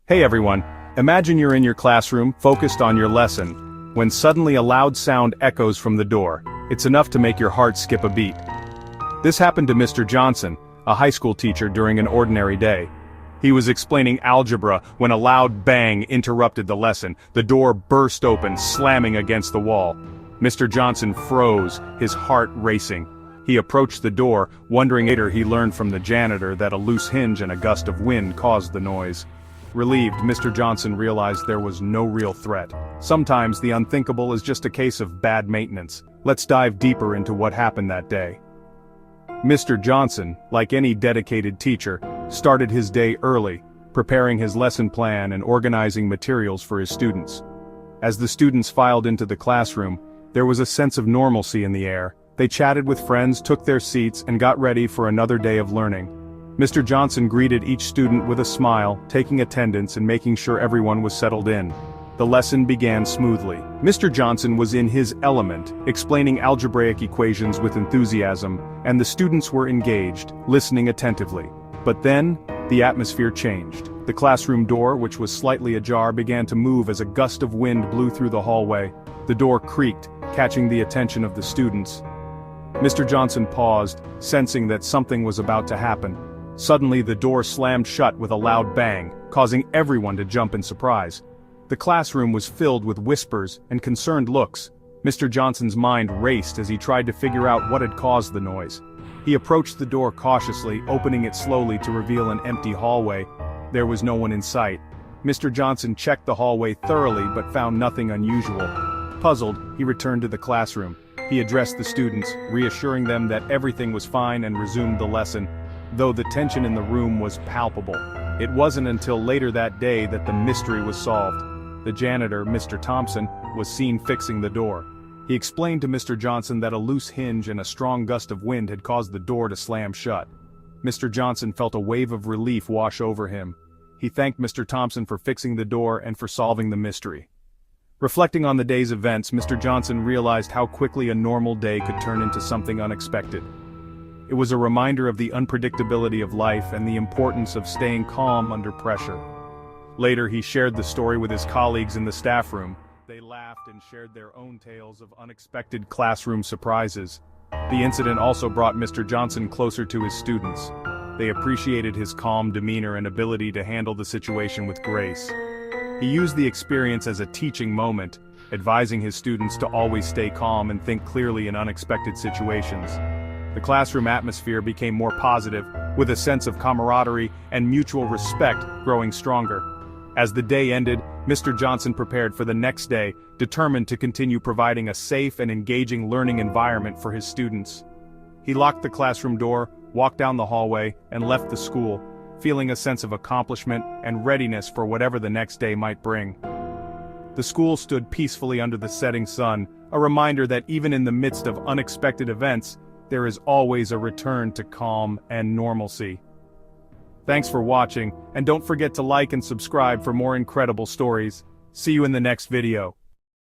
Hey everyone, imagine you're in your classroom, focused on your lesson, when suddenly a loud sound echoes from the door. It's enough to make your heart skip a beat. This happened to Mr. Johnson, a high school teacher during an ordinary day. He was explaining algebra when a loud bang interrupted the lesson. The door burst open, slamming against the wall. Mr. Johnson froze, his heart racing. He approached the door, wondering later he learned from the janitor that a loose hinge and a gust of wind caused the noise. Relieved, Mr. Johnson realized there was no real threat. Sometimes the unthinkable is just a case of bad maintenance. Let's dive deeper into what happened that day. Mr. Johnson, like any dedicated teacher, started his day early, preparing his lesson plan and organizing materials for his students. As the students filed into the classroom, there was a sense of normalcy in the air. They chatted with friends, took their seats, and got ready for another day of learning. Mr. Johnson greeted each student with a smile, taking attendance and making sure everyone was settled in. The lesson began smoothly. Mr. Johnson was in his element, explaining algebraic equations with enthusiasm, and the students were engaged, listening attentively. But then, the atmosphere changed. The classroom door, which was slightly ajar, began to move as a gust of wind blew through the hallway. The door creaked, catching the attention of the students. Mr. Johnson paused, sensing that something was about to happen. Suddenly the door slammed shut with a loud bang, causing everyone to jump in surprise. The classroom was filled with whispers and concerned looks. Mr. Johnson's mind raced as he tried to figure out what had caused the noise. He approached the door cautiously, opening it slowly to reveal an empty hallway. There was no one in sight. Mr. Johnson checked the hallway thoroughly but found nothing unusual. Puzzled, he returned to the classroom. He addressed the students, reassuring them that everything was fine and resumed the lesson, though the tension in the room was palpable. It wasn't until later that day that the mystery was solved. The janitor, Mr. Thompson, was seen fixing the door. He explained to Mr. Johnson that a loose hinge and a strong gust of wind had caused the door to slam shut. Mr. Johnson felt a wave of relief wash over him. He thanked Mr. Thompson for fixing the door and for solving the mystery. Reflecting on the day's events, Mr. Johnson realized how quickly a normal day could turn into something unexpected. It was a reminder of the unpredictability of life and the importance of staying calm under pressure. Later he shared the story with his colleagues in the staff room. They laughed and shared their own tales of unexpected classroom surprises. The incident also brought Mr. Johnson closer to his students. They appreciated his calm demeanor and ability to handle the situation with grace. He used the experience as a teaching moment, advising his students to always stay calm and think clearly in unexpected situations. The classroom atmosphere became more positive, with a sense of camaraderie and mutual respect growing stronger. As the day ended, Mr. Johnson prepared for the next day, determined to continue providing a safe and engaging learning environment for his students. He locked the classroom door, walked down the hallway, and left the school, feeling a sense of accomplishment and readiness for whatever the next day might bring. The school stood peacefully under the setting sun, a reminder that even in the midst of unexpected events, there is always a return to calm and normalcy. Thanks for watching, and don't forget to like and subscribe for more incredible stories. See you in the next video.